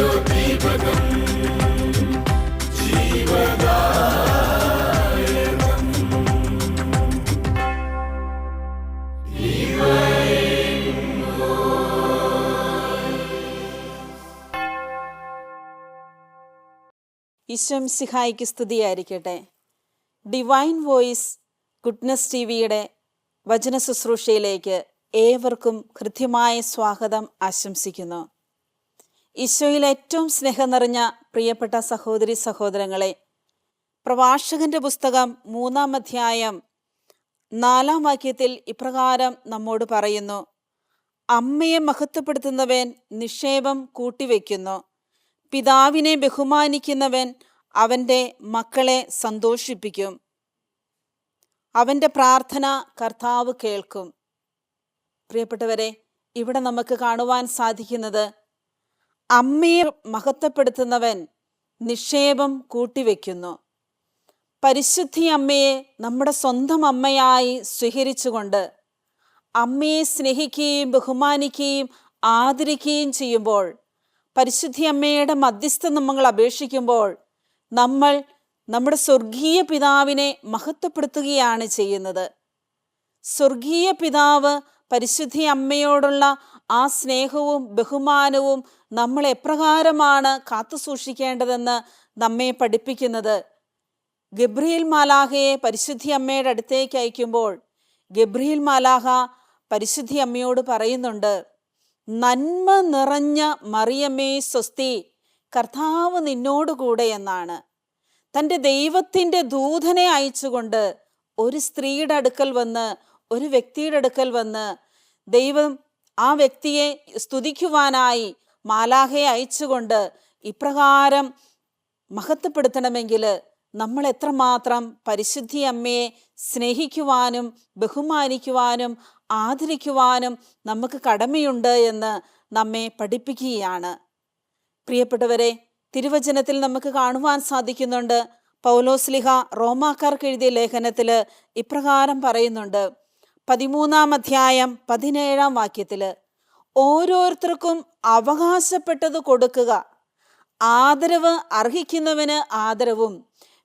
ജ്യോതിപകം ജീവദായകം ഈശോ മിശിഹായ്ക്ക് സ്തുതിയായിരിക്കട്ടെ. Divine voice goodness ടിവിയുടെ വചന ശുശ്രൂഷയിലേക്ക് ഏവർക്കും ഹൃദ്യമായ സ്വാഗതം ആശംസിക്കുന്നു. ഈശോയിൽ ഏറ്റവും സ്നേഹം നിറഞ്ഞ പ്രിയപ്പെട്ട സഹോദരി സഹോദരങ്ങളെ, പ്രഭാഷകന്റെ പുസ്തകം 3-ാം അധ്യായം 4-ാം വാക്യത്തിൽ ഇപ്രകാരം നമ്മോട് പറയുന്നു: അമ്മയെ മഹത്വപ്പെടുത്തുന്നവൻ നിക്ഷേപം കൂട്ടിവെക്കുന്നു, പിതാവിനെ ബഹുമാനിക്കുന്നവൻ അവൻ്റെ മക്കളെ സന്തോഷിപ്പിക്കും, അവൻ്റെ പ്രാർത്ഥന കർത്താവ് കേൾക്കും. പ്രിയപ്പെട്ടവരെ, ഇവിടെ നമുക്ക് കാണുവാൻ സാധിക്കുന്നത് അമ്മയെ മഹത്വപ്പെടുത്തുന്നവൻ നിക്ഷേപം കൂട്ടിവെക്കുന്നു. പരിശുദ്ധി അമ്മയെ നമ്മുടെ സ്വന്തം അമ്മയായി സ്വീകരിച്ചുകൊണ്ട് അമ്മയെ സ്നേഹിക്കുകയും ബഹുമാനിക്കുകയും ആദരിക്കുകയും ചെയ്യുമ്പോൾ, പരിശുദ്ധി അമ്മയുടെ മധ്യസ്ഥം നമ്മൾ അപേക്ഷിക്കുമ്പോൾ, നമ്മൾ നമ്മുടെ സ്വർഗീയ പിതാവിനെ മഹത്വപ്പെടുത്തുകയാണ് ചെയ്യുന്നത്. സ്വർഗീയ പിതാവ് പരിശുദ്ധി അമ്മയോടുള്ള ആ സ്നേഹവും ബഹുമാനവും നമ്മൾ എപ്രകാരമാണ് കാത്തു സൂക്ഷിക്കേണ്ടതെന്ന് നമ്മെ പഠിപ്പിക്കുന്നത്. ഗബ്രിയേൽ മാലാഖയെ പരിശുദ്ധി അമ്മയുടെ അടുത്തേക്ക് അയക്കുമ്പോൾ ഗബ്രിയേൽ മാലാഖ പരിശുദ്ധി അമ്മയോട് പറയുന്നുണ്ട്: നന്മ നിറഞ്ഞ മറിയമേ സ്വസ്തി, കർത്താവ് നിന്നോടുകൂടെ എന്നാണ്. തൻ്റെ ദൈവത്തിൻ്റെ ദൂതനെ അയച്ചുകൊണ്ട് ഒരു സ്ത്രീയുടെ അടുക്കൽ വന്ന്, ഒരു വ്യക്തിയുടെ അടുക്കൽ വന്ന്, ദൈവം ആ വ്യക്തിയെ സ്തുതിക്കുവാനായി മാലാഖയെ അയച്ചുകൊണ്ട് ഇപ്രകാരം മഹത്വപ്പെടുത്തണമെങ്കിൽ നമ്മൾ എത്രമാത്രം പരിശുദ്ധി അമ്മയെ സ്നേഹിക്കുവാനും ബഹുമാനിക്കുവാനും ആദരിക്കുവാനും നമുക്ക് കടമയുണ്ട് എന്ന് നമ്മെ പഠിപ്പിക്കുകയാണ്. പ്രിയപ്പെട്ടവരെ, തിരുവചനത്തിൽ നമുക്ക് കാണുവാൻ സാധിക്കുന്നുണ്ട്. പൗലോസ്ലിഹ റോമാക്കാർക്ക് എഴുതിയ ലേഖനത്തിൽ ഇപ്രകാരം പറയുന്നുണ്ട്. 13-ാം അധ്യായം 17-ാം വാക്യത്തിൽ: ഓരോരുത്തർക്കും അവകാശപ്പെട്ടത് കൊടുക്കുക, ആദരവ് അർഹിക്കുന്നവന് ആദരവും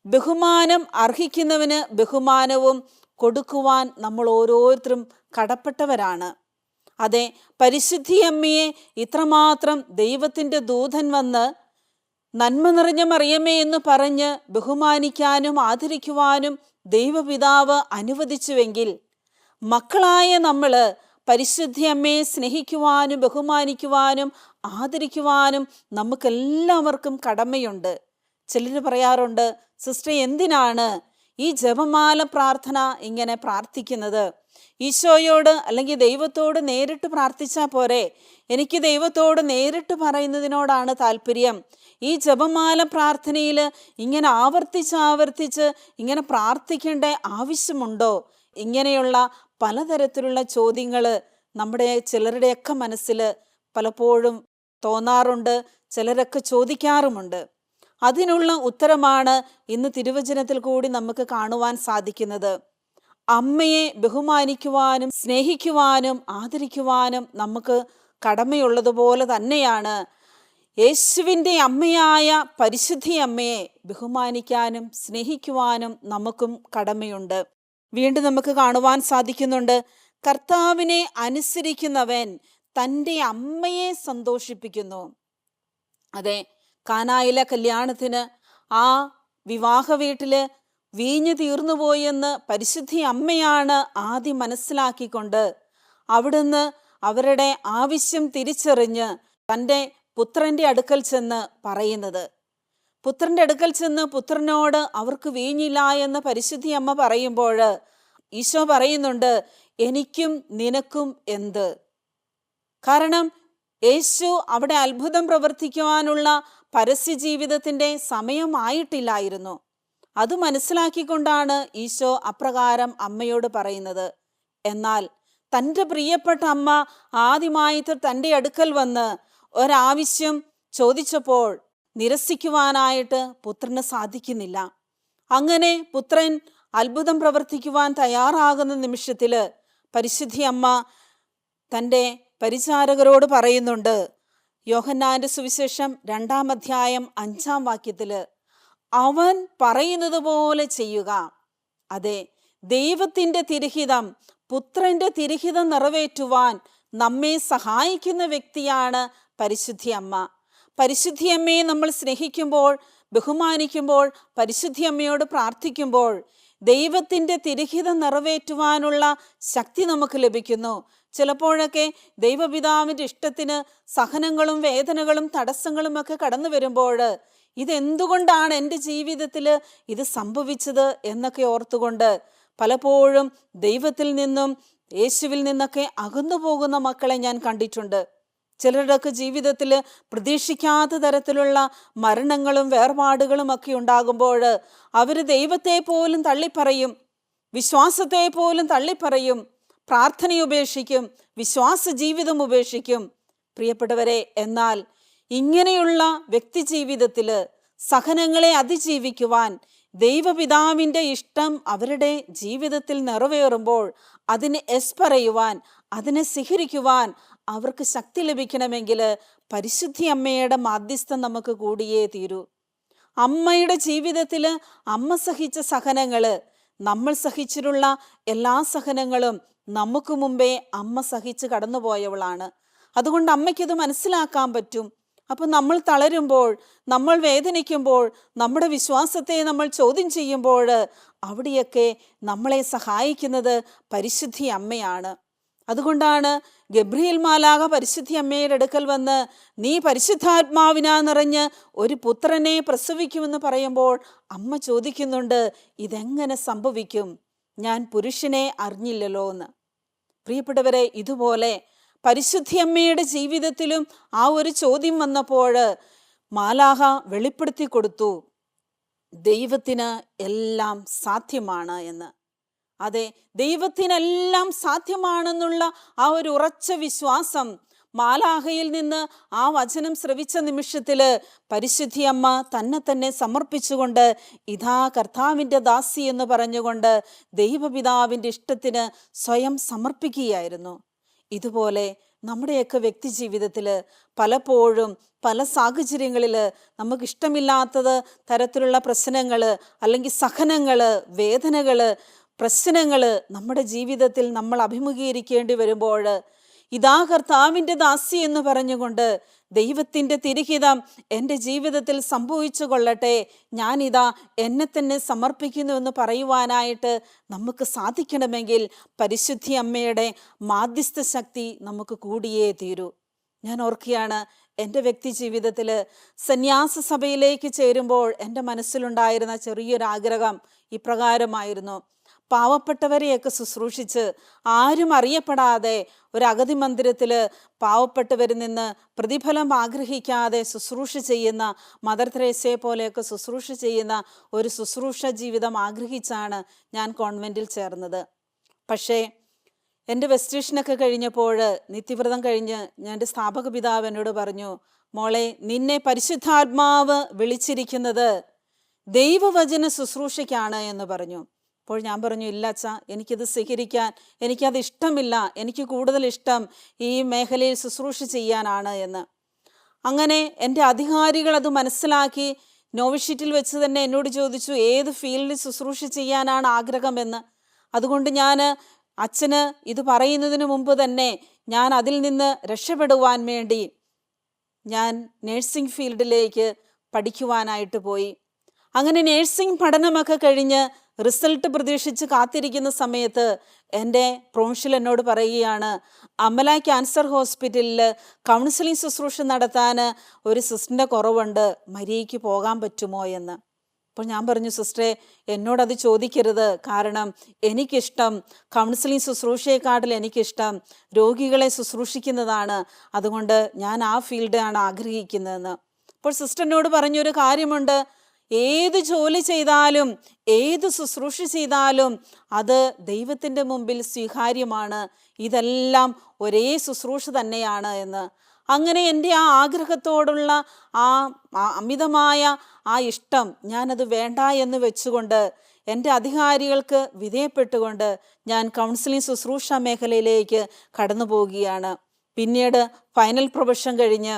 ബഹുമാനം അർഹിക്കുന്നവന് ബഹുമാനവും കൊടുക്കുവാൻ നമ്മൾ ഓരോരുത്തരും കടപ്പെട്ടവരാണ്. അതെ, പരിശുദ്ധി അമ്മയെ ഇത്രമാത്രം ദൈവത്തിൻ്റെ ദൂതൻ വന്ന് നന്മ നിറഞ്ഞ മറിയമേ എന്ന് പറഞ്ഞ് ബഹുമാനിക്കാനും ആദരിക്കുവാനും ദൈവപിതാവ് അനുവദിച്ചുവെങ്കിൽ, മക്കളായ നമ്മൾ പരിശുദ്ധി അമ്മയെ സ്നേഹിക്കുവാനും ബഹുമാനിക്കുവാനും ആദരിക്കുവാനും നമുക്കെല്ലാവർക്കും കടമയുണ്ട്. ചിലർ പറയാറുണ്ട്, സിസ്റ്റർ എന്തിനാണ് ഈ ജപമാല പ്രാർത്ഥന ഇങ്ങനെ പ്രാർത്ഥിക്കുന്നത്? ഈശോയോട് അല്ലെങ്കിൽ ദൈവത്തോട് നേരിട്ട് പ്രാർത്ഥിച്ചാൽ പോരെ? എനിക്ക് ദൈവത്തോട് നേരിട്ട് പറയുന്നതിനോടാണ് താല്പര്യം. ഈ ജപമാല പ്രാർത്ഥനയിൽ ഇങ്ങനെ ആവർത്തിച്ച് ഇങ്ങനെ പ്രാർത്ഥിക്കേണ്ട ആവശ്യമുണ്ടോ? ഇങ്ങനെയുള്ള പലതരത്തിലുള്ള ചോദ്യങ്ങൾ നമ്മുടെ ചിലരുടെയൊക്കെ മനസ്സിൽ പലപ്പോഴും തോന്നാറുണ്ട്, ചിലരൊക്കെ ചോദിക്കാറുമുണ്ട്. അതിനുള്ള ഉത്തരമാണ് ഇന്ന് തിരുവചനത്തിൽ കൂടി നമുക്ക് കാണുവാൻ സാധിക്കുന്നത്. അമ്മയെ ബഹുമാനിക്കുവാനും സ്നേഹിക്കുവാനും ആദരിക്കുവാനും നമുക്ക് കടമയുള്ളതുപോലെ തന്നെയാണ് യേശുവിൻ്റെ അമ്മയായ പരിശുദ്ധി അമ്മയെ ബഹുമാനിക്കാനും സ്നേഹിക്കുവാനും നമുക്കും കടമയുണ്ട്. വീണ്ടും നമുക്ക് കാണുവാൻ സാധിക്കുന്നുണ്ട്, കർത്താവിനെ അനുസരിക്കുന്നവൻ തൻ്റെ അമ്മയെ സന്തോഷിപ്പിക്കുന്നു. അതെ, കാനായിലെ കല്യാണത്തിന് ആ വിവാഹ വീട്ടില് വീഞ്ഞ് തീർന്നുപോയെന്ന് പരിശുദ്ധി അമ്മയാണ് ആദ്യം മനസ്സിലാക്കിക്കൊണ്ട് അവിടുന്ന് അവരുടെ ആവശ്യം തിരിച്ചറിഞ്ഞ് തൻ്റെ പുത്രൻ്റെ അടുക്കൽ ചെന്ന് പറയുന്നത്. പുത്രൻ്റെ അടുക്കൽ ചെന്ന് പുത്രനോട് അവർക്ക് വീഞ്ഞില്ല എന്ന് പരിശുദ്ധി അമ്മ പറയുമ്പോൾ ഈശോ പറയുന്നുണ്ട്, എനിക്കും നിനക്കും എന്ത്? കാരണം യേശു അവിടെ അത്ഭുതം പ്രവർത്തിക്കുവാനുള്ള പരസ്യ ജീവിതത്തിൻ്റെ സമയമായിട്ടില്ലായിരുന്നു. അത് മനസ്സിലാക്കിക്കൊണ്ടാണ് ഈശോ അപ്രകാരം അമ്മയോട് പറയുന്നത്. എന്നാൽ തൻ്റെ പ്രിയപ്പെട്ട അമ്മ ആദ്യമായിട്ട് തൻ്റെ അടുക്കൽ വന്ന് ഒരാവശ്യം ചോദിച്ചപ്പോൾ നിരസിക്കുവാനായിട്ട് പുത്രന് സാധിക്കുന്നില്ല. അങ്ങനെ പുത്രൻ അത്ഭുതം പ്രവർത്തിക്കുവാൻ തയ്യാറാകുന്ന നിമിഷത്തിൽ പരിശുദ്ധി അമ്മ തൻ്റെ പരിചാരകരോട് പറയുന്നുണ്ട്, യോഹന്നാന്റെ സുവിശേഷം 2-ാം അധ്യായം 5-ാം വാക്യത്തില് അവൻ പറയുന്നത് പോലെ ചെയ്യുക. അതെ, ദൈവത്തിൻ്റെ തിരുഹിതം, പുത്രന്റെ തിരുഹിതം നിറവേറ്റുവാൻ നമ്മെ സഹായിക്കുന്ന വ്യക്തിയാണ് പരിശുദ്ധി അമ്മ. പരിശുദ്ധി അമ്മയെ നമ്മൾ സ്നേഹിക്കുമ്പോൾ, ബഹുമാനിക്കുമ്പോൾ, പരിശുദ്ധി അമ്മയോട് പ്രാർത്ഥിക്കുമ്പോൾ ദൈവത്തിൻ്റെ തിരുഹിതം നിറവേറ്റുവാനുള്ള ശക്തി നമുക്ക് ലഭിക്കുന്നു. ചിലപ്പോഴൊക്കെ ദൈവപിതാവിൻ്റെ ഇഷ്ടത്തിന് സഹനങ്ങളും വേദനകളും തടസ്സങ്ങളും ഒക്കെ കടന്നു വരുമ്പോൾ ഇതെന്തുകൊണ്ടാണ് എൻ്റെ ജീവിതത്തിൽ ഇത് സംഭവിച്ചത് എന്നൊക്കെ ഓർത്തുകൊണ്ട് പലപ്പോഴും ദൈവത്തിൽ നിന്നും യേശുവിൽ നിന്നൊക്കെ അകന്നു പോകുന്ന മക്കളെ ഞാൻ കണ്ടിട്ടുണ്ട്. ചിലരുടെയൊക്കെ ജീവിതത്തിൽ പ്രതീക്ഷിക്കാത്ത തരത്തിലുള്ള മരണങ്ങളും വേർപാടുകളും ഒക്കെ ഉണ്ടാകുമ്പോൾ അവർ ദൈവത്തെ പോലും തള്ളിപ്പറയും, വിശ്വാസത്തെ പോലും തള്ളിപ്പറയും, പ്രാർത്ഥന ഉപേക്ഷിക്കും, വിശ്വാസ ജീവിതം ഉപേക്ഷിക്കും. പ്രിയപ്പെട്ടവരെ, എന്നാൽ ഇങ്ങനെയുള്ള വ്യക്തി ജീവിതത്തിൽ സഹനങ്ങളെ അതിജീവിക്കുവാൻ ദൈവപിതാവിൻ്റെ ഇഷ്ടം അവരുടെ ജീവിതത്തിൽ നിറവേറുമ്പോൾ അതിന് എസ് പറയുവാൻ, അതിനെ സ്വീകരിക്കുവാൻ അവർക്ക് ശക്തി ലഭിക്കണമെങ്കിൽ പരിശുദ്ധി അമ്മയുടെ മാധ്യസ്ഥം നമുക്ക് കൂടിയേ തീരൂ. അമ്മയുടെ ജീവിതത്തിൽ അമ്മ സഹിച്ച സഹനങ്ങൾ, നമ്മൾ സഹിച്ചിട്ടുള്ള എല്ലാ സഹനങ്ങളും നമുക്ക് മുമ്പേ അമ്മ സഹിച്ച് കടന്നുപോയവളാണ്. അതുകൊണ്ട് അമ്മയ്ക്കത് മനസ്സിലാക്കാൻ പറ്റും. അപ്പം നമ്മൾ തളരുമ്പോൾ, നമ്മൾ വേദനിക്കുമ്പോൾ, നമ്മുടെ വിശ്വാസത്തെ നമ്മൾ ചോദ്യം ചെയ്യുമ്പോൾ അവിടെയൊക്കെ നമ്മളെ സഹായിക്കുന്നത് പരിശുദ്ധി അമ്മയാണ്. അതുകൊണ്ടാണ് ഗബ്രിയേൽ മാലാഖ പരിശുദ്ധി അമ്മയുടെ അടുക്കൽ വന്ന് നീ പരിശുദ്ധാത്മാവിനാ നിറഞ്ഞ് ഒരു പുത്രനെ പ്രസവിക്കുമെന്ന് പറയുമ്പോൾ അമ്മ ചോദിക്കുന്നുണ്ട്, ഇതെങ്ങനെ സംഭവിക്കും? ഞാൻ പുരുഷനെ അറിഞ്ഞില്ലല്ലോ എന്ന്. പ്രിയപ്പെട്ടവരെ, ഇതുപോലെ പരിശുദ്ധി അമ്മയുടെ ജീവിതത്തിലും ആ ഒരു ചോദ്യം വന്നപ്പോൾ മാലാഖ വെളിപ്പെടുത്തി കൊടുത്തു, ദൈവത്തിന് എല്ലാം സാധ്യമാണ് എന്ന്. അതെ, ദൈവത്തിനെല്ലാം സാധ്യമാണെന്നുള്ള ആ ഒരു ഉറച്ച വിശ്വാസം മാലാഖയിൽ നിന്ന് ആ വചനം ശ്രവിച്ച നിമിഷത്തിൽ പരിശുദ്ധി അമ്മ തന്നെ സമർപ്പിച്ചുകൊണ്ട് ഇതാ കർത്താവിൻ്റെ ദാസി എന്ന് പറഞ്ഞുകൊണ്ട് ദൈവപിതാവിൻ്റെ ഇഷ്ടത്തിന് സ്വയം സമർപ്പിക്കുകയായിരുന്നു. ഇതുപോലെ നമ്മുടെയൊക്കെ വ്യക്തി ജീവിതത്തിൽ പലപ്പോഴും പല സാഹചര്യങ്ങളിൽ നമുക്കിഷ്ടമില്ലാത്തത് തരത്തിലുള്ള പ്രശ്നങ്ങൾ, അല്ലെങ്കിൽ സഹനങ്ങൾ, വേദനകൾ, പ്രശ്നങ്ങൾ നമ്മുടെ ജീവിതത്തിൽ നമ്മൾ അഭിമുഖീകരിക്കേണ്ടി വരുമ്പോൾ ഇതാ കർത്താവിൻ്റെ ദാസി എന്ന് പറഞ്ഞുകൊണ്ട് ദൈവത്തിൻ്റെ തിരുഹിതം എൻ്റെ ജീവിതത്തിൽ സംഭവിച്ചു കൊള്ളട്ടെ, ഞാനിതാ എന്നെ തന്നെ സമർപ്പിക്കുന്നു എന്ന് പറയുവാനായിട്ട് നമുക്ക് സാധിക്കണമെങ്കിൽ പരിശുദ്ധി അമ്മയുടെ മാധ്യസ്ഥ ശക്തി നമുക്ക് കൂടിയേ തീരൂ. ഞാൻ ഓർക്കുകയാണ്, എൻ്റെ വ്യക്തി ജീവിതത്തിൽ സന്യാസ സഭയിലേക്ക് ചേരുമ്പോൾ എൻ്റെ മനസ്സിലുണ്ടായിരുന്ന ചെറിയൊരാഗ്രഹം ഇപ്രകാരമായിരുന്നു. പാവപ്പെട്ടവരെയൊക്കെ ശുശ്രൂഷിച്ച് ആരും അറിയപ്പെടാതെ ഒരു അഗതി മന്ദിരത്തിൽ പാവപ്പെട്ടവരിൽ നിന്ന് പ്രതിഫലം ആഗ്രഹിക്കാതെ ശുശ്രൂഷ ചെയ്യുന്ന, മദർ തെരേസയെ പോലെയൊക്കെ ശുശ്രൂഷ ചെയ്യുന്ന ഒരു ശുശ്രൂഷ ജീവിതം ആഗ്രഹിച്ചാണ് ഞാൻ കോൺവെൻറ്റിൽ ചേർന്നത്. പക്ഷേ എൻ്റെ വെസ്റ്റേഷനൊക്കെ കഴിഞ്ഞപ്പോൾ, നിത്യവ്രതം കഴിഞ്ഞ് എൻ്റെ സ്ഥാപക പിതാവ് എന്നോട് പറഞ്ഞു, മോളെ, നിന്നെ പരിശുദ്ധാത്മാവ് വിളിച്ചിരിക്കുന്നത് ദൈവവചന ശുശ്രൂഷയ്ക്കാണ് എന്ന് പറഞ്ഞു. അപ്പോൾ ഞാൻ പറഞ്ഞു, ഇല്ല അച്ഛാ, എനിക്കിത് സ്വീകരിക്കാൻ എനിക്കത് ഇഷ്ടമില്ല, എനിക്ക് കൂടുതൽ ഇഷ്ടം ഈ മേഖലയിൽ ശുശ്രൂഷ ചെയ്യാനാണ് എന്ന്. അങ്ങനെ എൻ്റെ അധികാരികൾ അത് മനസ്സിലാക്കി നോവിഷ്യറ്റിൽ വെച്ച് തന്നെ എന്നോട് ചോദിച്ചു ഏത് ഫീൽഡിൽ ശുശ്രൂഷ ചെയ്യാനാണ് ആഗ്രഹമെന്ന്. അതുകൊണ്ട് ഞാൻ അച്ഛന് ഇത് പറയുന്നതിന് മുമ്പ് തന്നെ ഞാൻ അതിൽ നിന്ന് രക്ഷപ്പെടുവാൻ വേണ്ടി ഞാൻ നേഴ്സിംഗ് ഫീൽഡിലേക്ക് പഠിക്കുവാനായിട്ട് പോയി. അങ്ങനെ നേഴ്സിംഗ് പഠനമൊക്കെ കഴിഞ്ഞ് റിസൾട്ട് പ്രതീക്ഷിച്ച് കാത്തിരിക്കുന്ന സമയത്ത് എൻ്റെ പ്രൊഫഷൽ എന്നോട് പറയുകയാണ്, അമല ക്യാൻസർ ഹോസ്പിറ്റലിൽ കൗൺസിലിംഗ് ശുശ്രൂഷ നടത്താൻ ഒരു സിസ്റ്ററിൻ്റെ കുറവുണ്ട്, മരിയയ്ക്ക് പോകാൻ പറ്റുമോ എന്ന്. അപ്പോൾ ഞാൻ പറഞ്ഞു, സിസ്റ്ററെ, എന്നോടത് ചോദിക്കരുത്, കാരണം എനിക്കിഷ്ടം കൗൺസിലിംഗ് ശുശ്രൂഷയെക്കാട്ടിൽ എനിക്കിഷ്ടം രോഗികളെ ശുശ്രൂഷിക്കുന്നതാണ്, അതുകൊണ്ട് ഞാൻ ആ ഫീൽഡാണ് ആഗ്രഹിക്കുന്നതെന്ന്. അപ്പോൾ സിസ്റ്ററിനോട് പറഞ്ഞൊരു കാര്യമുണ്ട്, ഏത് ജോലി ചെയ്താലും ഏത് ശുശ്രൂഷ ചെയ്താലും അത് ദൈവത്തിൻ്റെ മുമ്പിൽ സ്വീകാര്യമാണ്, ഇതെല്ലാം ഒരേ ശുശ്രൂഷ തന്നെയാണ് എന്ന്. അങ്ങനെ എൻ്റെ ആ ആഗ്രഹത്തോടുള്ള ആ അമിതമായ ആ ഇഷ്ടം ഞാനത് വേണ്ട എന്ന് വെച്ചുകൊണ്ട് എൻ്റെ അധികാരികൾക്ക് വിധേയപ്പെട്ടുകൊണ്ട് ഞാൻ കൗൺസിലിംഗ് ശുശ്രൂഷ മേഖലയിലേക്ക് കടന്നു പോവുകയാണ്. പിന്നീട് ഫൈനൽ പ്രൊഫഷൻ കഴിഞ്ഞ്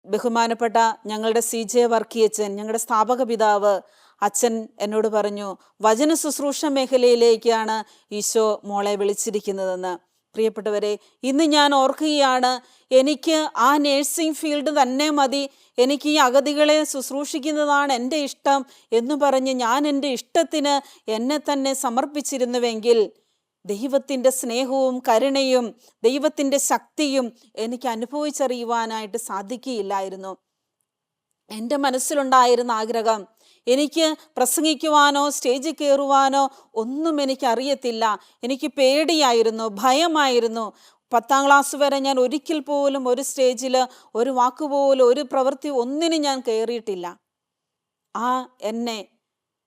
ബഹുമാനപ്പെട്ട ഞങ്ങളുടെ CJ വർക്കിയച്ചൻ, ഞങ്ങളുടെ സ്ഥാപക പിതാവ് അച്ഛൻ എന്നോട് പറഞ്ഞു, വചന ശുശ്രൂഷ മേഖലയിലേക്കാണ് ഈശോ മോളെ വിളിച്ചിരിക്കുന്നതെന്ന്. പ്രിയപ്പെട്ടവരെ, ഇന്ന് ഞാൻ ഓർക്കുകയാണ്, എനിക്ക് ആ നേഴ്സിംഗ് ഫീൽഡ് തന്നെ മതി, എനിക്ക് ഈ അഗതികളെ ശുശ്രൂഷിക്കുന്നതാണ് എൻ്റെ ഇഷ്ടം എന്ന് പറഞ്ഞ് ഞാൻ എൻ്റെ ഇഷ്ടത്തിന് എന്നെ തന്നെ സമർപ്പിച്ചിരുന്നുവെങ്കിൽ ദൈവത്തിൻ്റെ സ്നേഹവും കരുണയും ദൈവത്തിൻ്റെ ശക്തിയും എനിക്ക് അനുഭവിച്ചറിയുവാനായിട്ട് സാധിക്കുകയില്ലായിരുന്നു. എൻ്റെ മനസ്സിലുണ്ടായിരുന്ന ആഗ്രഹം, എനിക്ക് പ്രസംഗിക്കുവാനോ സ്റ്റേജിൽ കയറുവാനോ ഒന്നും എനിക്ക് അറിയത്തില്ല. എനിക്ക് പേടിയായിരുന്നു, ഭയമായിരുന്നു. 10ാം ക്ലാസ് വരെ ഞാൻ ഒരിക്കൽ പോലും ഒരു സ്റ്റേജിൽ ഒരു വാക്കുപോലും ഒരു പ്രവൃത്തി ഒന്നിനും ഞാൻ കയറിയിട്ടില്ല. എന്നെ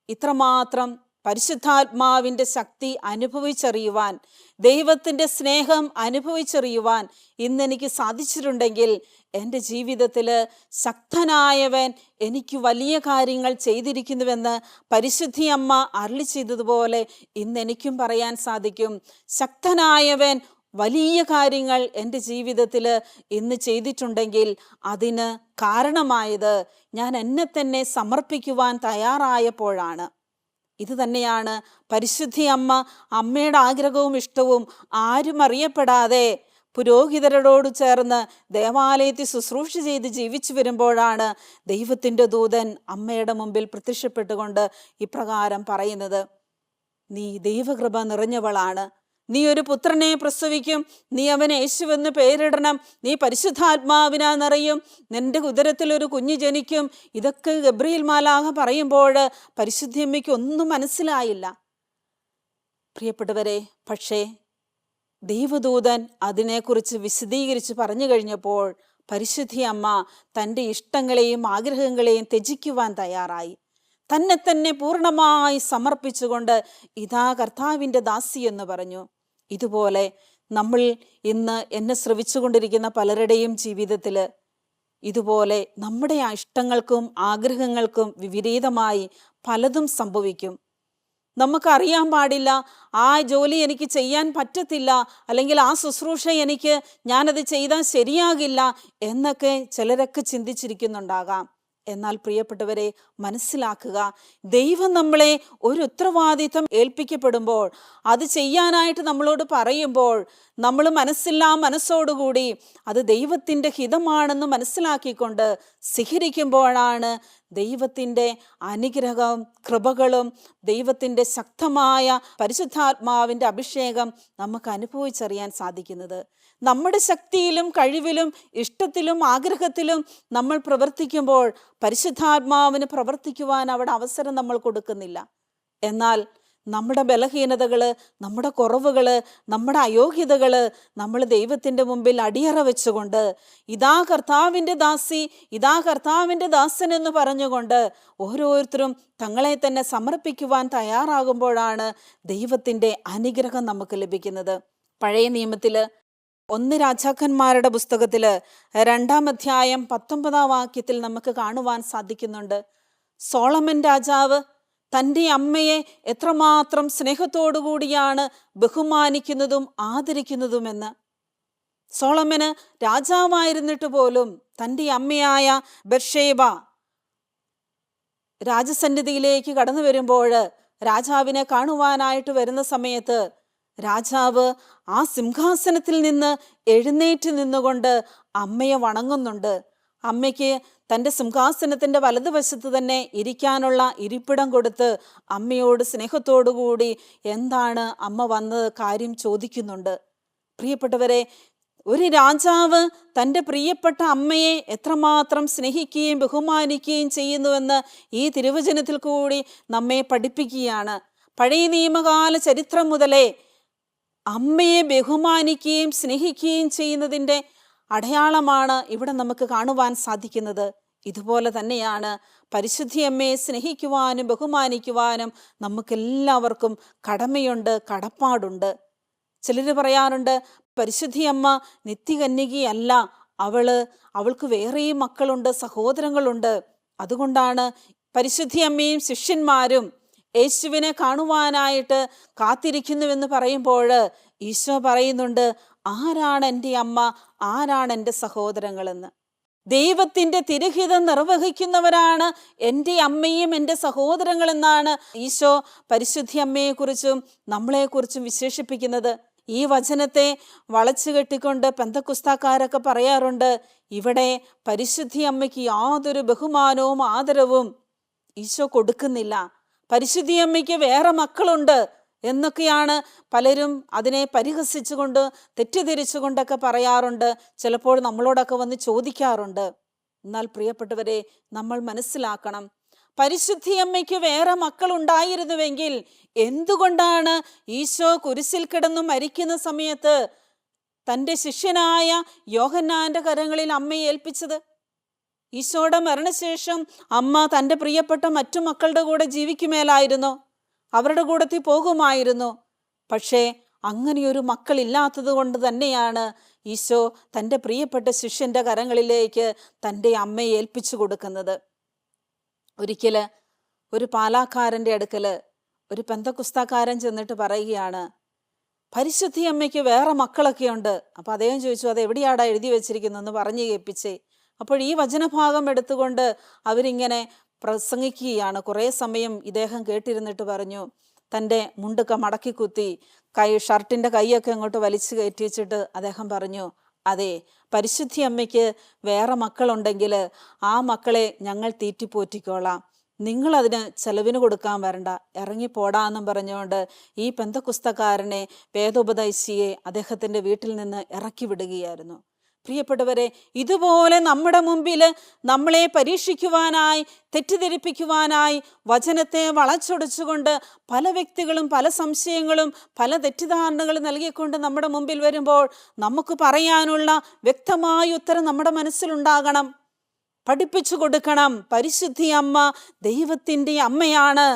ഇത്രമാത്രം പരിശുദ്ധാത്മാവിൻ്റെ ശക്തി അനുഭവിച്ചറിയുവാൻ, ദൈവത്തിൻ്റെ സ്നേഹം അനുഭവിച്ചറിയുവാൻ ഇന്നെനിക്ക് സാധിച്ചിട്ടുണ്ടെങ്കിൽ എൻ്റെ ജീവിതത്തിൽ ശക്തനായവൻ എനിക്ക് വലിയ കാര്യങ്ങൾ ചെയ്തിരിക്കുന്നുവെന്ന് പരിശുദ്ധി അമ്മ അരുളി ചെയ്തതുപോലെ ഇന്നെനിക്കും പറയാൻ സാധിക്കും. ശക്തനായവൻ വലിയ കാര്യങ്ങൾ എൻ്റെ ജീവിതത്തിൽ ഇന്ന് ചെയ്തിട്ടുണ്ടെങ്കിൽ അതിന് കാരണമായത് ഞാൻ എന്നെ തന്നെ സമർപ്പിക്കുവാൻ തയ്യാറായപ്പോഴാണ്. ഇത് തന്നെയാണ് പരിശുദ്ധി അമ്മയുടെ ആഗ്രഹവും ഇഷ്ടവും. ആരും അറിയപ്പെടാതെ പുരോഹിതരോട് ചേർന്ന് ദേവാലയത്തിൽ ശുശ്രൂഷ ചെയ്ത് ജീവിച്ചു വരുമ്പോഴാണ് ദൈവത്തിൻ്റെ ദൂതൻ അമ്മയുടെ മുമ്പിൽ പ്രത്യക്ഷപ്പെട്ടുകൊണ്ട് ഇപ്രകാരം പറയുന്നത്, നീ ദൈവകൃപ നിറഞ്ഞവളാണ്, നീ ഒരു പുത്രനെ പ്രസവിക്കും, നീ അവന് യേശുവെന്ന് പേരിടണം, നീ പരിശുദ്ധാത്മാവിനാ നിറയും, നിന്റെ ഉദരത്തിൽ ഒരു കുഞ്ഞ് ജനിക്കും. ഇതൊക്കെ ഗബ്രിയേൽ മാലാഖ പറയുമ്പോൾ പരിശുദ്ധമ്മയ്ക്ക് ഒന്നും മനസ്സിലായില്ല. പ്രിയപ്പെട്ടവരെ, പക്ഷേ ദൈവദൂതൻ അതിനെക്കുറിച്ച് വിശദീകരിച്ച് പറഞ്ഞു കഴിഞ്ഞപ്പോൾ പരിശുദ്ധി അമ്മ തൻ്റെ ഇഷ്ടങ്ങളെയും ആഗ്രഹങ്ങളെയും ത്യജിക്കുവാൻ തയ്യാറായി. തന്നെ തന്നെ പൂർണ്ണമായി സമർപ്പിച്ചുകൊണ്ട് ഇതാ കർത്താവിൻ്റെ ദാസി എന്ന് പറഞ്ഞു. ഇതുപോലെ നമ്മൾ ഇന്ന് എന്നെ ശ്രവിച്ചുകൊണ്ടിരിക്കുന്ന പലരുടെയും ജീവിതത്തിൽ ഇതുപോലെ നമ്മുടെ ആ ഇഷ്ടങ്ങൾക്കും ആഗ്രഹങ്ങൾക്കും വിപരീതമായി പലതും സംഭവിക്കും. നമുക്കറിയാൻ പാടില്ല, ആ ജോലി എനിക്ക് ചെയ്യാൻ പറ്റത്തില്ല, അല്ലെങ്കിൽ ആ ശുശ്രൂഷ ഞാനത് ചെയ്താൽ ശരിയാകില്ല എന്നൊക്കെ ചിലരൊക്കെ ചിന്തിച്ചിരിക്കുന്നുണ്ടാകാം. എന്നാൽ പ്രിയപ്പെട്ടവരെ, മനസ്സിലാക്കുക, ദൈവം നമ്മളെ ഒരു ഉത്തരവാദിത്തം ഏൽപ്പിക്കപ്പെടുമ്പോൾ, അത് ചെയ്യാനായിട്ട് നമ്മളോട് പറയുമ്പോൾ, നമ്മൾ മനസ്സോടുകൂടി അത് ദൈവത്തിൻ്റെ ഹിതമാണെന്ന് മനസ്സിലാക്കിക്കൊണ്ട് സ്വീകരിക്കുമ്പോഴാണ് ദൈവത്തിൻ്റെ അനുഗ്രഹവും കൃപകളും ദൈവത്തിൻ്റെ ശക്തമായ പരിശുദ്ധാത്മാവിൻ്റെ അഭിഷേകം നമുക്ക് അനുഭവിച്ചറിയാൻ സാധിക്കുന്നത്. നമ്മുടെ ശക്തിയിലും കഴിവിലും ഇഷ്ടത്തിലും ആഗ്രഹത്തിലും നമ്മൾ പ്രവർത്തിക്കുമ്പോൾ പരിശുദ്ധാത്മാവിന് പ്രവർത്തിക്കുവാൻ അവിടെ അവസരം നമ്മൾ കൊടുക്കുന്നില്ല. എന്നാൽ നമ്മുടെ ബലഹീനതകൾ, നമ്മുടെ കുറവുകൾ, നമ്മുടെ അയോഗ്യതകൾ നമ്മൾ ദൈവത്തിൻ്റെ മുമ്പിൽ അടിയറ വെച്ചുകൊണ്ട് ഇതാ കർത്താവിൻ്റെ ദാസി, ഇതാ കർത്താവിൻ്റെ ദാസൻ എന്ന് പറഞ്ഞുകൊണ്ട് ഓരോരുത്തരും തങ്ങളെ തന്നെ സമർപ്പിക്കുവാൻ തയ്യാറാകുമ്പോഴാണ് ദൈവത്തിൻ്റെ അനുഗ്രഹം നമുക്ക് ലഭിക്കുന്നത്. പഴയ നിയമത്തിൽ 1 രാജാക്കന്മാരുടെ പുസ്തകത്തിൽ 2-ാം അധ്യായം 19-ാം വാക്യത്തിൽ നമുക്ക് കാണുവാൻ സാധിക്കുന്നുണ്ട്, സോളമൻ രാജാവ് തൻ്റെ അമ്മയെ എത്രമാത്രം സ്നേഹത്തോടുകൂടിയാണ് ബഹുമാനിക്കുന്നതും ആദരിക്കുന്നതുമെന്ന്. സോളമന് രാജാവായിരുന്നിട്ട് പോലും തൻ്റെ അമ്മയായ ബത്ശേബ രാജസന്നിധിയിലേക്ക് കടന്നു വരുമ്പോൾ, രാജാവിനെ കാണുവാനായിട്ട് വരുന്ന സമയത്ത് രാജാവ് ആ സിംഹാസനത്തിൽ നിന്ന് എഴുന്നേറ്റ് നിന്നുകൊണ്ട് അമ്മയെ വണങ്ങുന്നുണ്ട്. അമ്മയ്ക്ക് തൻ്റെ സിംഹാസനത്തിൻ്റെ വലതുവശത്ത് തന്നെ ഇരിക്കാനുള്ള ഇരിപ്പിടം കൊടുത്ത് അമ്മയോട് സ്നേഹത്തോടുകൂടി എന്താണ് അമ്മ വന്നത് കാര്യം ചോദിക്കുന്നുണ്ട്. പ്രിയപ്പെട്ടവരെ, ഒരു രാജാവ് തൻ്റെ പ്രിയപ്പെട്ട അമ്മയെ എത്രമാത്രം സ്നേഹിക്കുകയും ബഹുമാനിക്കുകയും ചെയ്യുന്നുവെന്ന് ഈ തിരുവചനത്തിൽ കൂടി നമ്മെ പഠിപ്പിക്കുകയാണ്. പഴയ നിയമകാല ചരിത്രം മുതലേ അമ്മയെ ബഹുമാനിക്കുകയും സ്നേഹിക്കുകയും ചെയ്യുന്നതിൻ്റെ അടയാളമാണ് ഇവിടെ നമുക്ക് കാണുവാൻ സാധിക്കുന്നത്. ഇതുപോലെ തന്നെയാണ് പരിശുദ്ധി അമ്മയെ സ്നേഹിക്കുവാനും ബഹുമാനിക്കുവാനും നമുക്കെല്ലാവർക്കും കടമയുണ്ട്, കടപ്പാടുണ്ട്. ചിലർ പറയാറുണ്ട്, പരിശുദ്ധി അമ്മ നിത്യകന്യകയല്ല, അവൾക്ക് വേറെയും മക്കളുണ്ട്, സഹോദരങ്ങളുണ്ട്. അതുകൊണ്ടാണ് പരിശുദ്ധി അമ്മയും ശിഷ്യന്മാരും യേശുവിനെ കാണുവാനായിട്ട് കാത്തിരിക്കുന്നുവെന്ന് പറയുമ്പോൾ ഈശോ പറയുന്നുണ്ട്, ആരാണ് എൻ്റെ അമ്മ, ആരാണ് എൻ്റെ സഹോദരങ്ങളെന്ന്. ദൈവത്തിൻ്റെ തിരുഹിതം നിർവഹിക്കുന്നവരാണ് എൻ്റെ അമ്മയും എൻ്റെ സഹോദരങ്ങളെന്നാണ് ഈശോ പരിശുദ്ധി അമ്മയെക്കുറിച്ചും നമ്മളെക്കുറിച്ചും വിശേഷിപ്പിക്കുന്നത്. ഈ വചനത്തെ വളച്ചു കെട്ടിക്കൊണ്ട് പെന്തക്കുസ്താക്കാരൊക്കെ പറയാറുണ്ട്, ഇവിടെ പരിശുദ്ധി അമ്മയ്ക്ക് യാതൊരു ബഹുമാനവും ആദരവും ഈശോ കൊടുക്കുന്നില്ല. പരിശുദ്ധി അമ്മയ്ക്ക് വേറെ മക്കളുണ്ട് എന്നൊക്കെയാണ് പലരും അതിനെ പരിഹസിച്ചുകൊണ്ട് തെറ്റിദ്ധരിച്ചുകൊണ്ടൊക്കെ പറയാറുണ്ട്. ചിലപ്പോൾ നമ്മളോടൊക്കെ വന്ന് ചോദിക്കാറുണ്ട്. എന്നാൽ പ്രിയപ്പെട്ടവരെ, നമ്മൾ മനസ്സിലാക്കണം, പരിശുദ്ധി അമ്മയ്ക്ക് വേറെ മക്കളുണ്ടായിരുന്നുവെങ്കിൽ എന്തുകൊണ്ടാണ് ഈശോ കുരിശിൽ കിടന്നു മരിക്കുന്ന സമയത്ത് തൻ്റെ ശിഷ്യനായ യോഹന്നാന്റെ കരങ്ങളിൽ അമ്മയെ ഏൽപ്പിച്ചത്? ഈശോയുടെ മരണശേഷം അമ്മ തൻ്റെ പ്രിയപ്പെട്ട മറ്റു മക്കളുടെ കൂടെ ജീവിക്കുമേലായിരുന്നു, അവരുടെ കൂടത്തിൽ പോകുമായിരുന്നു. പക്ഷേ അങ്ങനെയൊരു മക്കളില്ലാത്തത് കൊണ്ട് തന്നെയാണ് ഈശോ തൻ്റെ പ്രിയപ്പെട്ട ശിഷ്യൻ്റെ കരങ്ങളിലേക്ക് തൻ്റെ അമ്മയെ ഏൽപ്പിച്ചു കൊടുക്കുന്നത്. ഒരിക്കൽ ഒരു പാലാക്കാരൻ്റെ അടുക്കൽ ഒരു പെന്തക്കുസ്താക്കാരൻ ചെന്നിട്ട് പറയുകയാണ്, പരിശുദ്ധി അമ്മയ്ക്ക് വേറെ മക്കളൊക്കെ ഉണ്ട്. അപ്പോൾ അദ്ദേഹം ചോദിച്ചു, അത് എവിടെയാടാ എഴുതി വെച്ചിരിക്കുന്നതെന്ന് പറഞ്ഞു കേൾപ്പിച്ചേ. അപ്പോൾ ഈ വചനഭാഗം എടുത്തുകൊണ്ട് അവരിങ്ങനെ പ്രസംഗിക്കുകയാണ്. കുറേ സമയം ഇദ്ദേഹം കേട്ടിരുന്നിട്ട് പറഞ്ഞു, തൻ്റെ മുണ്ടൊക്കെ മടക്കി കുത്തി ഷർട്ടിൻ്റെ കൈയൊക്കെ അങ്ങോട്ട് വലിച്ചു കയറ്റി വെച്ചിട്ട് അദ്ദേഹം പറഞ്ഞു, അതെ, പരിശുദ്ധി അമ്മയ്ക്ക് വേറെ മക്കളുണ്ടെങ്കിൽ ആ മക്കളെ ഞങ്ങൾ തീറ്റിപ്പോറ്റിക്കോളാം, നിങ്ങളതിന് ചെലവിന് കൊടുക്കാൻ വരണ്ട, ഇറങ്ങിപ്പോടാന്നും പറഞ്ഞുകൊണ്ട് ഈ പെന്തക്കുസ്തക്കാരനെ വേദോപദേശിയെ അദ്ദേഹത്തിൻ്റെ വീട്ടിൽ നിന്ന് ഇറക്കി വിടുകയായിരുന്നു. പ്രിയപ്പെട്ടവരെ, ഇതുപോലെ നമ്മുടെ മുമ്പിൽ നമ്മളെ പരീക്ഷിക്കുവാനായി, തെറ്റിദ്ധരിപ്പിക്കുവാനായി വചനത്തെ വളച്ചൊടിച്ചുകൊണ്ട് പല വ്യക്തികളും പല സംശയങ്ങളും പല തെറ്റിദ്ധാരണകളും നൽകിക്കൊണ്ട് നമ്മുടെ മുമ്പിൽ വരുമ്പോൾ നമുക്ക് പറയാനുള്ള വ്യക്തമായ ഉത്തരം നമ്മുടെ മനസ്സിലുണ്ടാകണം. പഠിപ്പിച്ചു കൊടുക്കണം. പരിശുദ്ധി അമ്മ ദൈവത്തിൻ്റെ അമ്മയാണ്,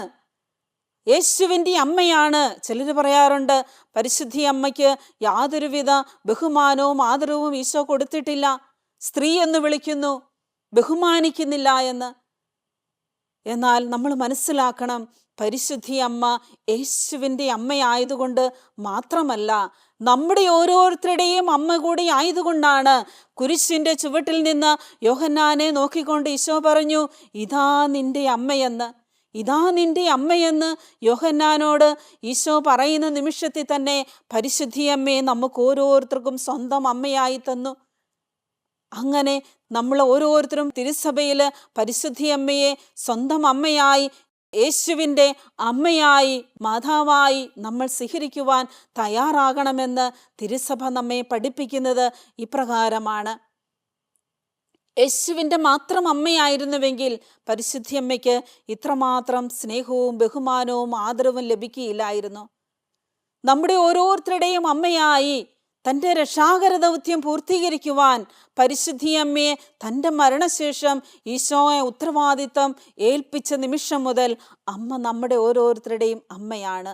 യേശുവിൻ്റെ അമ്മയാണ്. ചിലർ പറയാറുണ്ട്, പരിശുദ്ധി അമ്മയ്ക്ക് യാതൊരുവിധ ബഹുമാനവും ആദരവും ഈശോ കൊടുത്തിട്ടില്ല, സ്ത്രീ എന്ന് വിളിക്കുന്നു, ബഹുമാനിക്കുന്നില്ല എന്ന്. എന്നാൽ നമ്മൾ മനസ്സിലാക്കണം, പരിശുദ്ധി അമ്മ യേശുവിൻ്റെ അമ്മയായതുകൊണ്ട് മാത്രമല്ല, നമ്മുടെ ഓരോരുത്തരുടെയും അമ്മ കൂടി ആയതുകൊണ്ടാണ് കുരിശിൻ്റെ ചുവട്ടിൽ നിന്ന് യോഹന്നാനെ നോക്കിക്കൊണ്ട് ഈശോ പറഞ്ഞു, ഇതാ നിന്റെ അമ്മയെന്ന്. ഇതാ നിന്റെ അമ്മയെന്ന് യോഹന്നാനോട് ഈശോ പറയുന്ന നിമിഷത്തിൽ തന്നെ പരിശുദ്ധി അമ്മയെ നമുക്ക് ഓരോരുത്തർക്കും സ്വന്തം അമ്മയായി തന്നു. അങ്ങനെ നമ്മൾ ഓരോരുത്തരും തിരുസഭയിൽ പരിശുദ്ധി അമ്മയെ സ്വന്തം അമ്മയായി, യേശുവിൻ്റെ അമ്മയായി, മാതാവായി നമ്മൾ സ്വീകരിക്കുവാൻ തയ്യാറാകണമെന്ന് തിരുസഭ നമ്മെ പഠിപ്പിക്കുന്നത് ഇപ്രകാരമാണ്. യേശുവിൻ്റെ മാത്രം അമ്മയായിരുന്നുവെങ്കിൽ പരിശുദ്ധി അമ്മയ്ക്ക് ഇത്രമാത്രം സ്നേഹവും ബഹുമാനവും ആദരവും ലഭിക്കുകയില്ലായിരുന്നു. നമ്മുടെ ഓരോരുത്തരുടെയും അമ്മയായി തൻ്റെ രക്ഷാകര ദൗത്യം പൂർത്തീകരിക്കുവാൻ പരിശുദ്ധി അമ്മയെ തൻ്റെ മരണശേഷം ഈശോയെ ഉത്തരവാദിത്തം ഏൽപ്പിച്ച നിമിഷം മുതൽ അമ്മ നമ്മുടെ ഓരോരുത്തരുടെയും അമ്മയാണ്.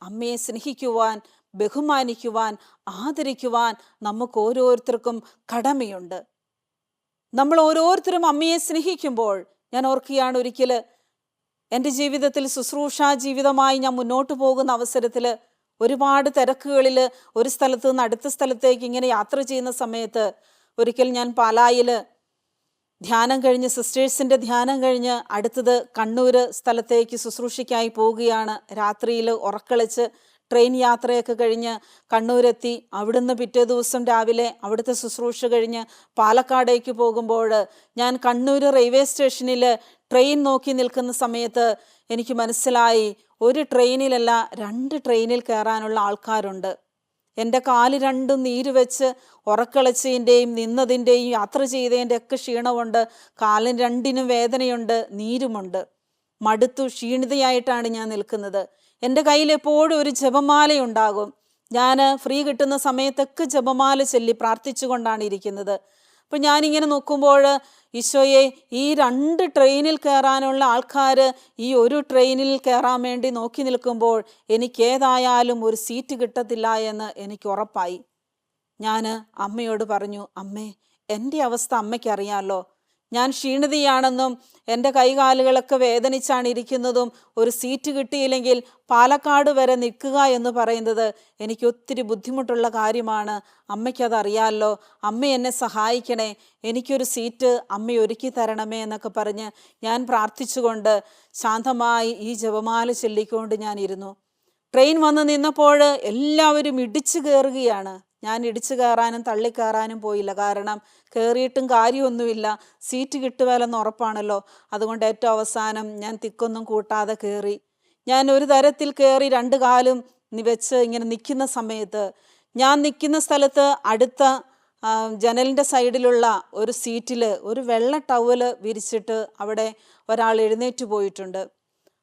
അമ്മയെ സ്നേഹിക്കുവാൻ, ബഹുമാനിക്കുവാൻ, ആദരിക്കുവാൻ നമുക്ക് ഓരോരുത്തർക്കും കടമയുണ്ട്. നമ്മൾ ഓരോരുത്തരും അമ്മയെ സ്നേഹിക്കുമ്പോൾ, ഞാൻ ഓർക്കുകയാണ്, ഒരിക്കൽ എൻ്റെ ജീവിതത്തിൽ ശുശ്രൂഷാ ജീവിതമായി ഞാൻ മുന്നോട്ട് പോകുന്ന അവസരത്തിൽ ഒരുപാട് തിരക്കുകളിൽ ഒരു സ്ഥലത്ത് നിന്ന് അടുത്ത സ്ഥലത്തേക്ക് ഇങ്ങനെ യാത്ര ചെയ്യുന്ന സമയത്ത് ഒരിക്കൽ ഞാൻ പാലായിൽ ധ്യാനം കഴിഞ്ഞ്, സിസ്റ്റേഴ്സിൻ്റെ ധ്യാനം കഴിഞ്ഞ് അടുത്തത് കണ്ണൂർ സ്ഥലത്തേക്ക് ശുശ്രൂഷയ്ക്കായി പോവുകയാണ്. രാത്രിയിൽ ഉറക്കളിച്ച് ട്രെയിൻ യാത്രയൊക്കെ കഴിഞ്ഞ് കണ്ണൂരെത്തി. അവിടുന്ന് പിറ്റേ ദിവസം രാവിലെ അവിടുത്തെ ശുശ്രൂഷ കഴിഞ്ഞ് പാലക്കാടേക്ക് പോകുമ്പോൾ ഞാൻ കണ്ണൂർ റെയിൽവേ സ്റ്റേഷനിൽ ട്രെയിൻ നോക്കി നിൽക്കുന്ന സമയത്ത് എനിക്ക് മനസ്സിലായി, ഒരു ട്രെയിനിലല്ല 2 ട്രെയിനിൽ കയറാനുള്ള ആൾക്കാരുണ്ട്. എൻ്റെ കാല് രണ്ടും നീര് വെച്ച് ഉറക്കളിച്ചതിൻ്റെയും നിന്നതിൻ്റെയും യാത്ര ചെയ്തതിൻ്റെ ഒക്കെ ക്ഷീണമുണ്ട്. കാലിന് രണ്ടിനും വേദനയുണ്ട്, നീരുമുണ്ട്. മടുത്തു ക്ഷീണിതയായിട്ടാണ് ഞാൻ നിൽക്കുന്നത്. എൻ്റെ കയ്യിൽ എപ്പോഴും ഒരു ജപമാലയുണ്ടാകും. ഞാൻ ഫ്രീ കിട്ടുന്ന സമയത്തൊക്കെ ജപമാല ചൊല്ലി പ്രാർത്ഥിച്ചു കൊണ്ടാണ് ഇരിക്കുന്നത്. അപ്പം ഞാനിങ്ങനെ നോക്കുമ്പോൾ, ഈശോയെ, ഈ 2 ട്രെയിനിൽ കയറാനുള്ള ആൾക്കാർ ഈ ഒരു ട്രെയിനിൽ കയറാൻ വേണ്ടി നോക്കി നിൽക്കുമ്പോൾ എനിക്കേതായാലും ഒരു സീറ്റ് കിട്ടത്തില്ല എന്ന് എനിക്ക് ഉറപ്പായി. ഞാൻ അമ്മയോട് പറഞ്ഞു, അമ്മേ, എൻ്റെ അവസ്ഥ അമ്മയ്ക്കറിയാമല്ലോ. ഞാൻ ക്ഷീണിതയാണെന്നും എൻ്റെ കൈകാലുകളൊക്കെ വേദനിച്ചാണ് ഇരിക്കുന്നതും ഒരു സീറ്റ് കിട്ടിയില്ലെങ്കിൽ പാലക്കാട് വരെ നിൽക്കുക എന്ന് പറയുന്നത് എനിക്ക് ഒത്തിരി ബുദ്ധിമുട്ടുള്ള കാര്യമാണ്. അമ്മയ്ക്കതറിയാമല്ലോ, അമ്മ എന്നെ സഹായിക്കണേ, എനിക്കൊരു സീറ്റ് അമ്മ ഒരുക്കി തരണമേ എന്നൊക്കെ പറഞ്ഞ് ഞാൻ പ്രാർത്ഥിച്ചുകൊണ്ട് ശാന്തമായി ഈ ജപമാല ചൊല്ലിക്കൊണ്ട് ഞാൻ ഇരുന്നു. ട്രെയിൻ വന്ന് നിന്നപ്പോൾ എല്ലാവരും ഇടിച്ചു കയറുകയാണ്. ഞാൻ ഇടിച്ചു കയറാനും തള്ളിക്കയറാനും പോയില്ല. കാരണം കയറിയിട്ടും കാര്യമൊന്നുമില്ല, സീറ്റ് കിട്ടുമല്ലെന്ന് ഉറപ്പാണല്ലോ. അതുകൊണ്ട് ഏറ്റവും അവസാനം ഞാൻ തിക്കൊന്നും കൂട്ടാതെ കയറി. ഞാൻ ഒരു തരത്തിൽ കയറി 2 കാലും വെച്ച് ഇങ്ങനെ നിൽക്കുന്ന സമയത്ത് ഞാൻ നിൽക്കുന്ന സ്ഥലത്ത് അടുത്ത ജനലിൻ്റെ സൈഡിലുള്ള ഒരു സീറ്റിൽ ഒരു വെള്ള ടവല് വിരിച്ചിട്ട് അവിടെ ഒരാൾ എഴുന്നേറ്റ് പോയിട്ടുണ്ട്.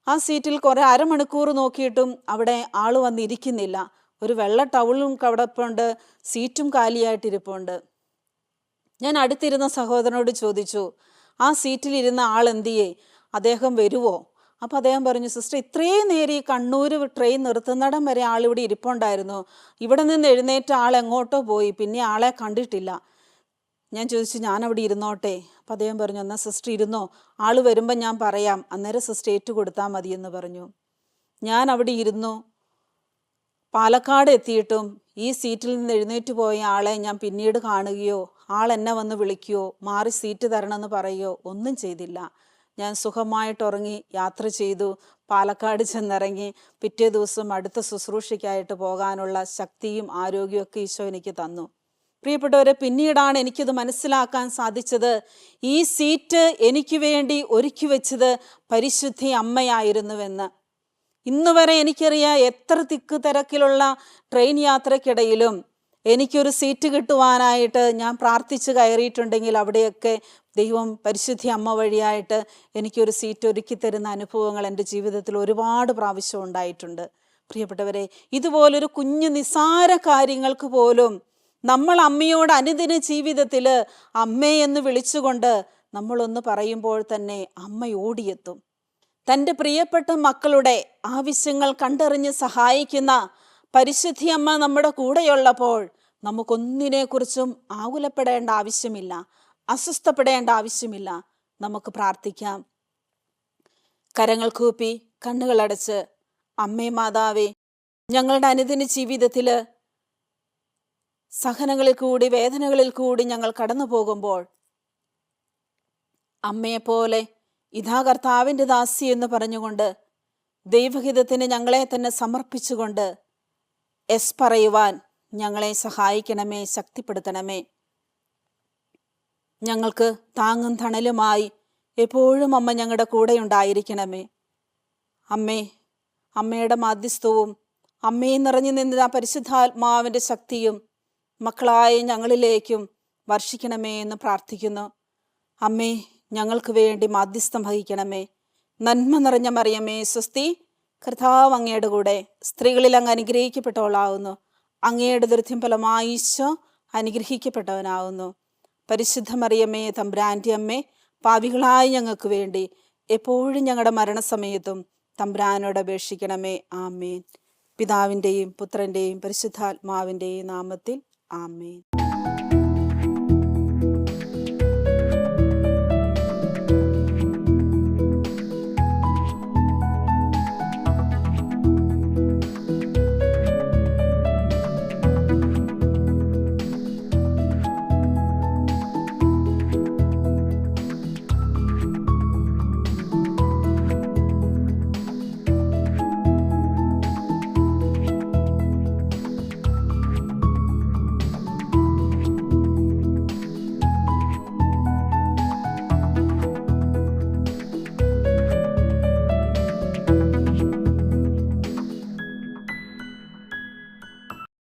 ആ സീറ്റിൽ കുറേ അരമണിക്കൂർ നോക്കിയിട്ടും അവിടെ ആൾ വന്നിരിക്കുന്നില്ല. ഒരു വെള്ള ടവലും കിടപ്പുണ്ട്, സീറ്റും കാലിയായിട്ടിരിപ്പുണ്ട്. ഞാൻ അടുത്തിരുന്ന സഹോദരനോട് ചോദിച്ചു, ആ സീറ്റിലിരുന്ന ആൾ എന്തിയേ, അദ്ദേഹം വരുവോ? അപ്പോൾ അദ്ദേഹം പറഞ്ഞു, സിസ്റ്റർ ഇത്രയും നേരം ഈ കണ്ണൂർ ട്രെയിൻ നിർത്തുന്നിടം വരെ ആളിവിടെ ഇരിപ്പുണ്ടായിരുന്നു. ഇവിടെ നിന്ന് എഴുന്നേറ്റ ആൾ എങ്ങോട്ടോ പോയി, പിന്നെ ആളെ കണ്ടിട്ടില്ല. ഞാൻ ചോദിച്ചു, ഞാനവിടെ ഇരുന്നോട്ടെ? അപ്പോൾ അദ്ദേഹം പറഞ്ഞു, എന്നാൽ സിസ്റ്റർ ഇരുന്നോ, ആൾ വരുമ്പം ഞാൻ പറയാം, അന്നേരം സിസ്റ്റർ ഏറ്റു കൊടുത്താൽ മതിയെന്ന് പറഞ്ഞു. ഞാൻ അവിടെ ഇരുന്നു. പാലക്കാട് എത്തിയിട്ടും ഈ സീറ്റിൽ നിന്ന് എഴുന്നേറ്റ് പോയ ആളെ ഞാൻ പിന്നീട് കാണുകയോ ആൾ എന്നെ വന്ന് വിളിക്കുകയോ മാറി സീറ്റ് തരണമെന്ന് പറയുകയോ ഒന്നും ചെയ്തില്ല. ഞാൻ സുഖമായിട്ട് ഉറങ്ങി യാത്ര ചെയ്തു. പാലക്കാട് ചെന്നിറങ്ങി. പിറ്റേ ദിവസം അടുത്ത ശുശ്രൂഷയ്ക്കായിട്ട് പോകാനുള്ള ശക്തിയും ആരോഗ്യവും ഒക്കെ ഈശോ എനിക്ക് തന്നു. പ്രിയപ്പെട്ടവരെ, പിന്നീടാണ് എനിക്കിത് മനസ്സിലാക്കാൻ സാധിച്ചത്. ഈ സീറ്റ് എനിക്ക് വേണ്ടി ഒരുക്കി വെച്ചത് പരിശുദ്ധി അമ്മയായിരുന്നുവെന്ന്. ഇന്ന് വരെ എനിക്കറിയാം, എത്ര തിക്ക് തിരക്കിലുള്ള ട്രെയിൻ യാത്രക്കിടയിലും എനിക്കൊരു സീറ്റ് കിട്ടുവാനായിട്ട് ഞാൻ പ്രാർത്ഥിച്ച് കയറിയിട്ടുണ്ടെങ്കിൽ അവിടെയൊക്കെ ദൈവം പരിശുദ്ധി അമ്മ വഴിയായിട്ട് എനിക്കൊരു സീറ്റ് ഒരുക്കി തരുന്ന അനുഭവങ്ങൾ എൻ്റെ ജീവിതത്തിൽ ഒരുപാട് പ്രാവശ്യം ഉണ്ടായിട്ടുണ്ട്. പ്രിയപ്പെട്ടവരെ, ഇതുപോലൊരു കുഞ്ഞു നിസ്സാര കാര്യങ്ങൾക്ക് പോലും നമ്മൾ അമ്മയോട് അനുദിന ജീവിതത്തിൽ അമ്മേ എന്ന് വിളിച്ചുകൊണ്ട് നമ്മളൊന്ന് പറയുമ്പോൾ തന്നെ അമ്മ ഓടിയെത്തും. തൻ്റെ പ്രിയപ്പെട്ട മക്കളുടെ ആവശ്യങ്ങൾ കണ്ടറിഞ്ഞ് സഹായിക്കുന്ന പരിശുദ്ധി അമ്മ നമ്മുടെ കൂടെയുള്ളപ്പോൾ നമുക്കൊന്നിനെക്കുറിച്ചും ആകുലപ്പെടേണ്ട ആവശ്യമില്ല, അസ്വസ്ഥപ്പെടേണ്ട ആവശ്യമില്ല. നമുക്ക് പ്രാർത്ഥിക്കാം. കരങ്ങൾ കൂപ്പി കണ്ണുകളടച്ച്, അമ്മേ മാതാവേ, ഞങ്ങളുടെ അനുദിന ജീവിതത്തിൽ സഹനങ്ങളിൽ കൂടി വേദനകളിൽ കൂടി ഞങ്ങൾ കടന്നു പോകുമ്പോൾ അമ്മയെപ്പോലെ ഇതാ കർത്താവിൻ്റെ ദാസി എന്ന് പറഞ്ഞുകൊണ്ട് ദൈവഹിതത്തിന് ഞങ്ങളെ തന്നെ സമർപ്പിച്ചുകൊണ്ട് എസ് പറയുവാൻ ഞങ്ങളെ സഹായിക്കണമേ, ശക്തിപ്പെടുത്തണമേ. ഞങ്ങൾക്ക് താങ്ങും തണലുമായി എപ്പോഴും അമ്മ ഞങ്ങളുടെ കൂടെ ഉണ്ടായിരിക്കണമേ. അമ്മയുടെ മാധ്യസ്ഥവും അമ്മയെ നിറഞ്ഞു നിന്ന പരിശുദ്ധാത്മാവിൻ്റെ ശക്തിയും മക്കളായ ഞങ്ങളിലേക്കും വർഷിക്കണമേ എന്ന് പ്രാർത്ഥിക്കുന്നു. അമ്മേ, ഞങ്ങൾക്ക് വേണ്ടി മാധ്യസ്ഥം വഹിക്കണമേ. നന്മ നിറഞ്ഞ മറിയമേ സ്വസ്തി, കർത്താവ് അങ്ങയുടെ കൂടെ സ്ത്രീകളിൽ അങ്ങ് അനുഗ്രഹിക്കപ്പെട്ടവളാവുന്നു. അങ്ങയുടെ ദുരിതം ഫലമായി ഈശോ അനുഗ്രഹിക്കപ്പെട്ടവനാവുന്നു. പരിശുദ്ധ മറിയമേ തമ്പുരാൻ്റെ അമ്മേ, പാപികളായ ഞങ്ങൾക്ക് വേണ്ടി എപ്പോഴും ഞങ്ങളുടെ മരണസമയത്തും തമ്പുരാനോട് അപേക്ഷിക്കണമേ. ആമേൻ. പിതാവിൻ്റെയും പുത്രൻ്റെയും പരിശുദ്ധാത്മാവിൻ്റെയും നാമത്തിൽ ആമേൻ.